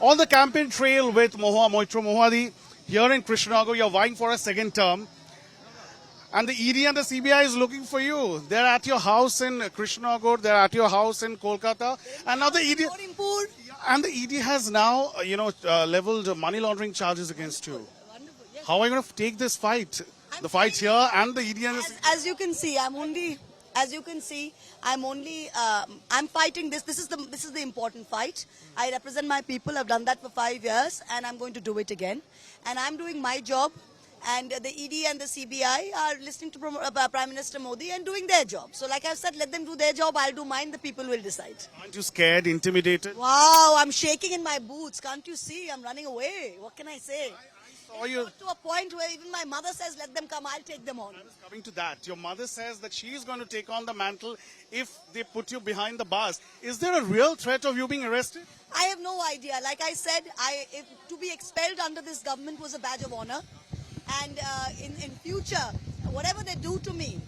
On the campaign trail with Mahua Moitra. Mahua, here in Krishnanagar, you're vying for a second term. And the ED and the CBI is looking for you. They're at your house in Krishnanagar, they're at your house in Kolkata. And now the ED has now, leveled money laundering charges against you. How are you going to take this fight? The fight here and the ED and the CBI? As you can see, I'm fighting this. This is the important fight. I represent my people. I've done that for 5 years, and I'm going to do it again. And I'm doing my job. And the ED and the CBI are listening to Prime Minister Modi and doing their job. So like I've said, let them do their job. I'll do mine. The people will decide. Aren't you scared, intimidated? Wow, I'm shaking in my boots. Can't you see? I'm running away. What can I say? I saw you. Got to a point where even my mother says, let them come, I'll take them on. I was coming to that. Your mother says that she is going to take on the mantle if they put you behind the bars. Is there a real threat of you being arrested? I have no idea. Like I said, to be expelled under this government was a badge of honor. And in future, whatever they do to me,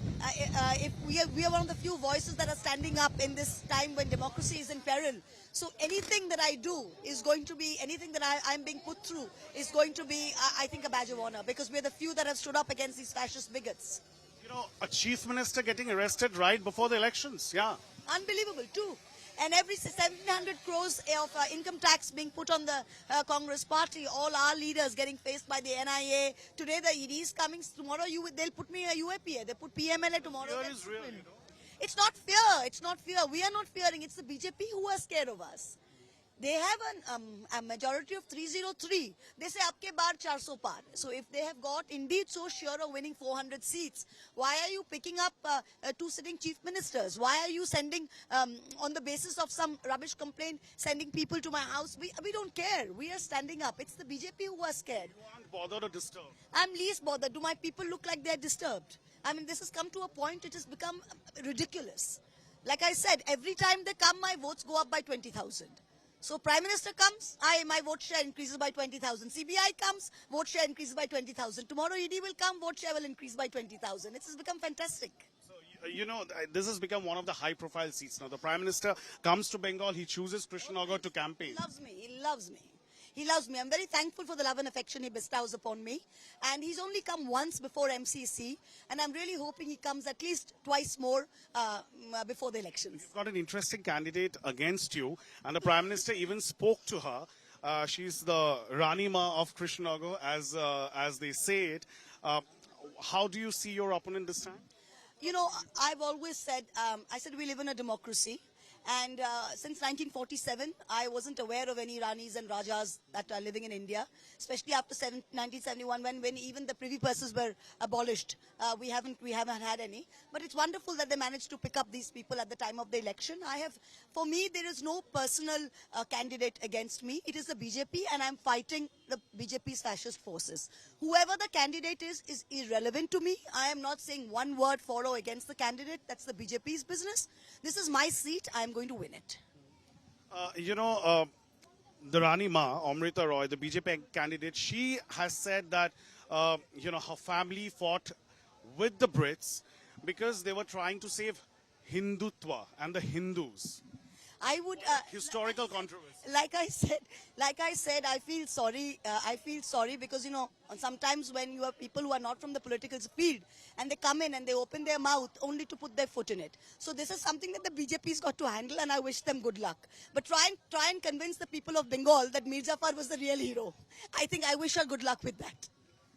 if we are one of the few voices that are standing up in this time when democracy is in peril. So anything that I do is going to be, anything that I'm being put through is going to be, I think, a badge of honor. Because we're the few that have stood up against these fascist bigots. You know, a chief minister getting arrested right before the elections, yeah. Unbelievable too. And every 1,700 crores of income tax being put on the Congress party, all our leaders getting faced by the NIA. Today the ED is coming, tomorrow they'll put me a UAPA, they put PMLA tomorrow. Fear is real, you know. It's not fear, it's not fear. We are not fearing, it's the BJP who are scared of us. They have a majority of 303. They say, "Apke baar 400 par." So if they have got indeed so sure of winning 400 seats, why are you picking up 2 sitting chief ministers? Why are you sending, on the basis of some rubbish complaint, sending people to my house? We don't care. We are standing up. It's the BJP who are scared. You aren't bothered or disturbed? I'm least bothered. Do my people look like they're disturbed? I mean, this has come to a point, it has become ridiculous. Like I said, every time they come, my votes go up by 20,000. So Prime Minister comes, my vote share increases by 20,000. CBI comes, vote share increases by 20,000. Tomorrow ED will come, vote share will increase by 20,000. It has become fantastic. So, you know, this has become one of the high-profile seats now. The Prime Minister comes to Bengal, he chooses Krishnanagar to campaign. He loves me, he loves me. He loves me. I'm very thankful for the love and affection he bestows upon me. And he's only come once before MCC. And I'm really hoping he comes at least twice more before the elections. You've got an interesting candidate against you. And the Prime Minister even spoke to her. She's the Rani Ma of Krishnanagar, as they say it. How do you see your opponent this time? You know, I've always said, I said we live in a democracy. And since 1947, I wasn't aware of any Ranis and Rajas that are living in India, especially after 1971 when even the privy purses were abolished. We haven't had any. But it's wonderful that they managed to pick up these people at the time of the election. For me, there is no personal candidate against me. It is the BJP, and I'm fighting the BJP's fascist forces. Whoever the candidate is irrelevant to me. I am not saying one word for or against the candidate. That's the BJP's business. This is my seat. I'm going to win it. The Rani Ma, Amrita Roy, the BJP candidate, she has said that, her family fought with the Brits because they were trying to save Hindutva and the Hindus. I would historical controversy. Like I said, I feel sorry. I feel sorry because, sometimes when you have people who are not from the political field and they come in and they open their mouth only to put their foot in it. So this is something that the BJP's got to handle, and I wish them good luck. But try and convince the people of Bengal that Mir Jafar was the real hero. I wish her good luck with that.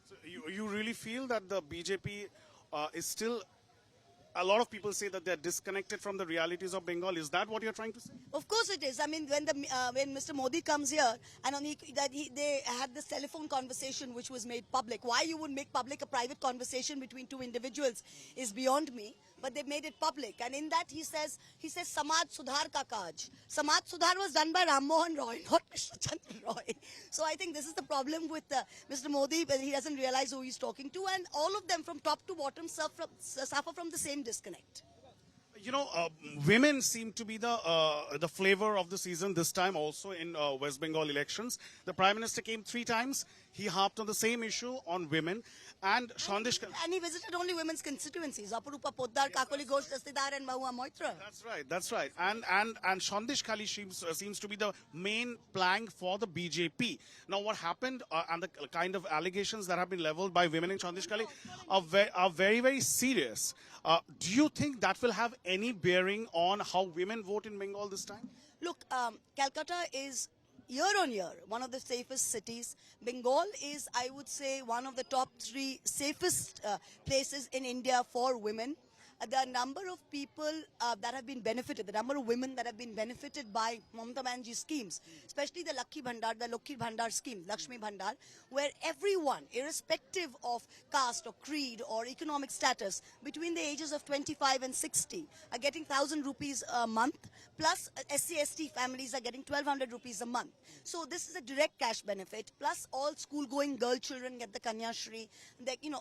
So you really feel that the BJP is still... A lot of people say that they're disconnected from the realities of Bengal. Is that what you're trying to say? Of course it is. I mean, when Mr. Modi comes here and they had this telephone conversation which was made public. Why you would make public a private conversation between 2 individuals is beyond me. But they made it public, and in that he says Samaj Sudhar ka kaj. Samaj Sudhar was done by Ram Mohan Roy, not Mr. Chandra Roy. So I think this is the problem with Mr. Modi, but he doesn't realize who he's talking to, and all of them from top to bottom suffer from the same disconnect. Women seem to be the flavor of the season this time also in West Bengal elections. The Prime Minister came 3 times. he harped on the same issue on women. And Sandesh... And he visited only women's constituencies, Aparupa Poddar, Kakoli Ghosh Dastidar and Mahua Moitra. That's right, that's right. And Sandesh Khali seems to be the main plank for the BJP. Now what happened and the kind of allegations that have been leveled by women in Sandesh Khali are very, very serious. Do you think that will have any bearing on how women vote in Bengal this time? Look, Calcutta is year on year one of the safest cities. Bengal is, I would say, one of the top 3 safest places in India for women. The number of people that have been benefited, the number of women that have been benefited by Mamata Banerjee's schemes, especially the Lakshmi Bhandar scheme, Lakshmi Bhandar, where everyone, irrespective of caste or creed or economic status, between the ages of 25 and 60, are getting 1,000 rupees a month, plus SC/ST families are getting 1,200 rupees a month. So this is a direct cash benefit, plus all school-going girl children get the Kanyashri.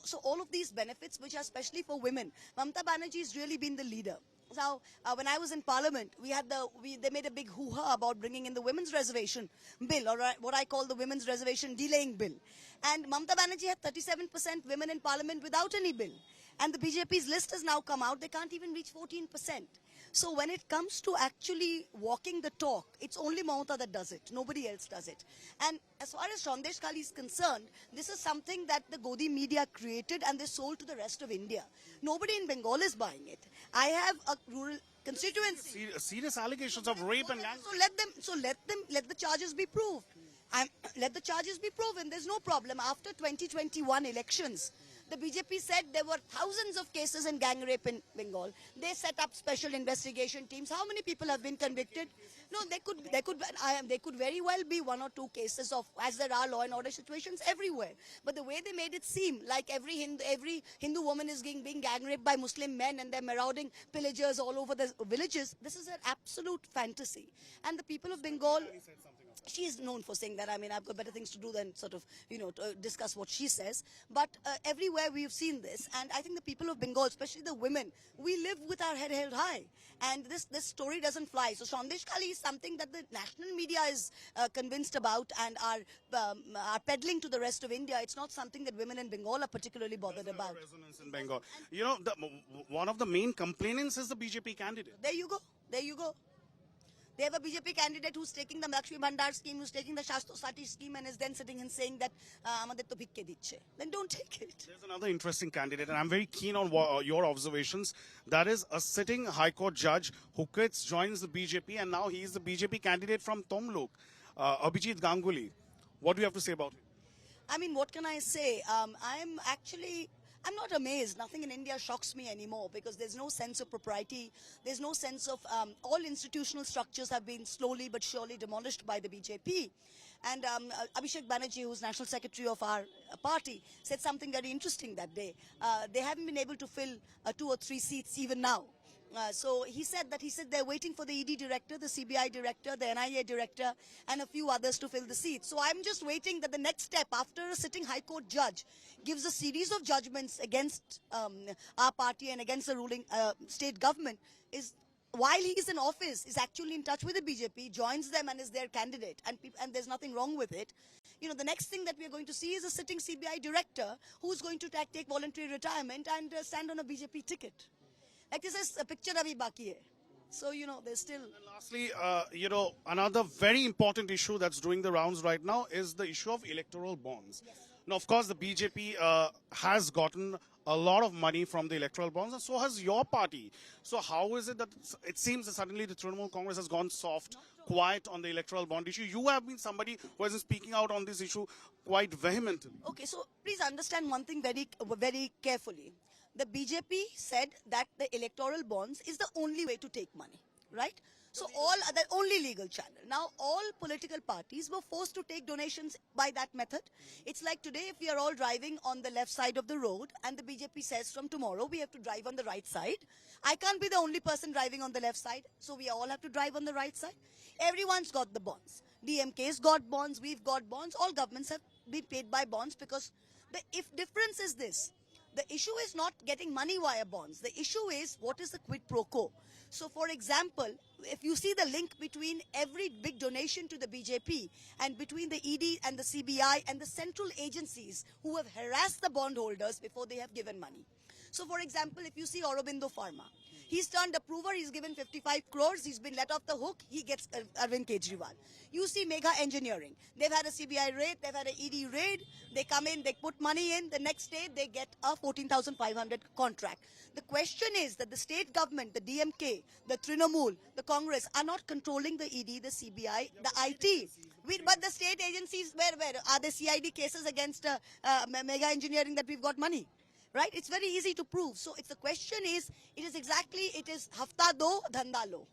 So all of these benefits, which are especially for women, Mamata Banerjee has really been the leader. Now, when I was in Parliament, they made a big hoo-ha about bringing in the women's reservation bill, or what I call the women's reservation delaying bill. And Mamata Banerjee had 37% women in Parliament without any bill. And the BJP's list has now come out, they can't even reach 14%. So when it comes to actually walking the talk, it's only Mamata that does it. Nobody else does it. And as far as Sandesh Khali is concerned, this is something that the Godi media created and they sold to the rest of India. Nobody in Bengal is buying it. I have a rural constituency. Serious allegations of rape and gang. Let the charges be proved. Let the charges be proven. There's no problem. After 2021 elections, the BJP said there were thousands of cases in gang rape in Bengal. They set up special investigation teams. How many people have been convicted? No, they could very well be 1 or 2 cases of, as there are law and order situations everywhere. But the way they made it seem like every Hindu woman is being gang raped by Muslim men and they're marauding pillagers all over the villages, this is an absolute fantasy. And the people of Bengal... She is known for saying that. I mean, I've got better things to do than sort of, to discuss what she says. But everywhere we've seen this. And I think the people of Bengal, especially the women, we live with our head held high. And this story doesn't fly. So Sandesh Khali is something that the national media is convinced about and are peddling to the rest of India. It's not something that women in Bengal are particularly bothered about. Resonance in Bengal. One of the main complainants is the BJP candidate. There you go. There you go. They have a BJP candidate who's taking the Lakshmi Bhandar scheme, who's taking the Shasto Sati scheme and is then sitting and saying that amader to bhikke dicche. Then don't take it. There's another interesting candidate and I'm very keen on your observations. That is a sitting High Court judge who joins the BJP and now he is the BJP candidate from Tomluk, Abhijit Ganguly. What do you have to say about him? I mean, what can I say? I'm not amazed. Nothing in India shocks me anymore because there's no sense of propriety. There's no sense of all institutional structures have been slowly but surely demolished by the BJP. And Abhishek Banerjee, who's National Secretary of our party, said something very interesting that day. They haven't been able to fill 2 or 3 seats even now. So he said they're waiting for the ED director, the CBI director, the NIA director, and a few others to fill the seats. So I'm just waiting that the next step after a sitting High Court judge gives a series of judgments against our party and against the ruling state government is, while he is in office, is actually in touch with the BJP, joins them and is their candidate. And there's nothing wrong with it. The next thing that we're going to see is a sitting CBI director who's going to take voluntary retirement and stand on a BJP ticket. Like this is a picture abhi baki hai. So, there's still... And lastly, another very important issue that's doing the rounds right now is the issue of electoral bonds. Yes. Now, of course, the BJP has gotten a lot of money from the electoral bonds, and so has your party. So how is it that it seems that suddenly the Trinamool Congress has gone soft, quiet on the electoral bond issue? You have been somebody who has been speaking out on this issue quite vehemently. Okay, so please understand one thing very, very carefully. The BJP said that the electoral bonds is the only way to take money, right? So the only legal channel. Now, all political parties were forced to take donations by that method. It's like today, if we are all driving on the left side of the road and the BJP says from tomorrow we have to drive on the right side, I can't be the only person driving on the left side. So we all have to drive on the right side. Everyone's got the bonds. DMK's got bonds, we've got bonds. All governments have been paid by bonds because the difference is this. The issue is not getting money via bonds. The issue is what is the quid pro quo. So, for example, if you see the link between every big donation to the BJP and between the ED and the CBI and the central agencies who have harassed the bondholders before they have given money. So, for example, if you see Aurobindo Pharma, he's turned approver, he's given 55 crores, he's been let off the hook, he gets Arvind Kejriwal. You see Mega Engineering, they've had a CBI raid, they've had an ED raid, they come in, they put money in, the next day they get a 14,500 contract. The question is that the state government, the DMK, the Trinamool, the Congress are not controlling the ED, the CBI, the IT. But the state agencies, where are there CID cases against Mega Engineering that we've got money? Right? It's very easy to prove. So if the question is, it is hafta do, dhanda lo.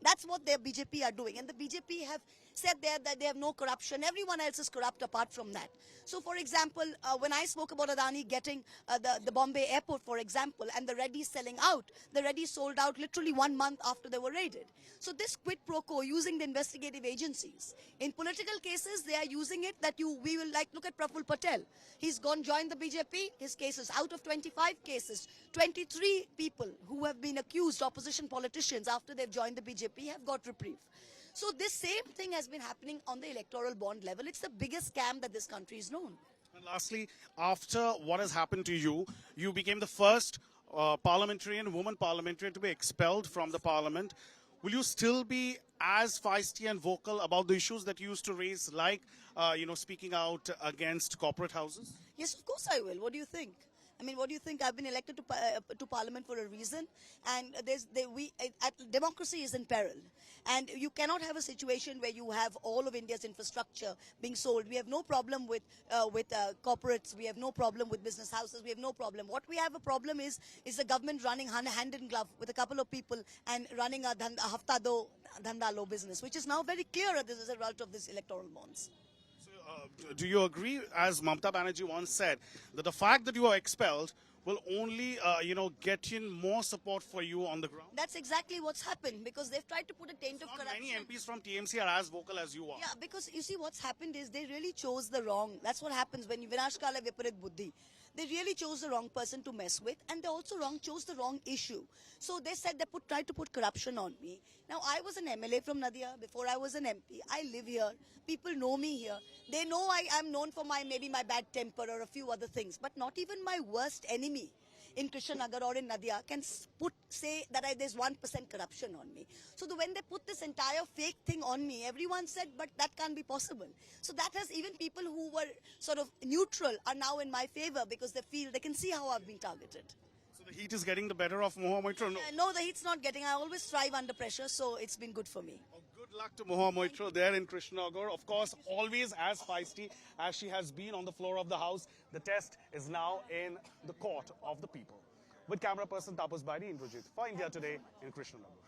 That's what the BJP are doing. And the BJP have said there that they have no corruption. Everyone else is corrupt apart from that. So, for example, when I spoke about Adani getting the Bombay airport, for example, and the Reddy's selling out, the Reddy's sold out literally 1 month after they were raided. So this quid pro quo using the investigative agencies. In political cases, they are using it that we will like, look at Praful Patel. He's joined the BJP. His cases, out of 25 cases, 23 people who have been accused, opposition politicians, after they've joined the BJP have got reprieve. So this same thing has been happening on the electoral bond level. It's the biggest scam that this country has known. And lastly, after what has happened to you, you became the first parliamentarian, woman parliamentarian to be expelled from the parliament. Will you still be as feisty and vocal about the issues that you used to raise, like, speaking out against corporate houses? Yes, of course I will. What do you think? I mean, what do you think? I've been elected to parliament for a reason, and democracy is in peril. And you cannot have a situation where you have all of India's infrastructure being sold. We have no problem with corporates. We have no problem with business houses. We have no problem. What we have a problem is the government running hand in glove with a couple of people and running a hafta do, dhanda lo business, which is now very clear as a result of this electoral bonds. Do you agree, as Mamata Banerjee once said, that the fact that you are expelled will only, get in more support for you on the ground? That's exactly what's happened, because they've tried to put a taint of corruption. Many MPs from TMC are as vocal as you are. Yeah, because you see what's happened is they really chose the wrong. That's what happens when Vinashkala Viparit Buddhi. They really chose the wrong person to mess with, and they also chose the wrong issue. So they said they tried to put corruption on me. Now, I was an MLA from Nadia before I was an MP. I live here. People know me here. They know I am known for maybe my bad temper or a few other things, but not even my worst enemy in Krishnanagar or in Nadia can say that there's 1% corruption on me. So when they put this entire fake thing on me, everyone said, but that can't be possible. So that has, even people who were sort of neutral are now in my favor, because they can see how I've been targeted. So the heat is getting the better of Mahua Moitra? No? No, the heat's not getting. I always thrive under pressure, so it's been good for me. Good luck to Mahua Moitra there in Krishnanagar. Of course, always as feisty as she has been on the floor of the House. The test is now in the court of the people. With camera person Tapas Baidi, Indrajit for India Today in Krishnanagar.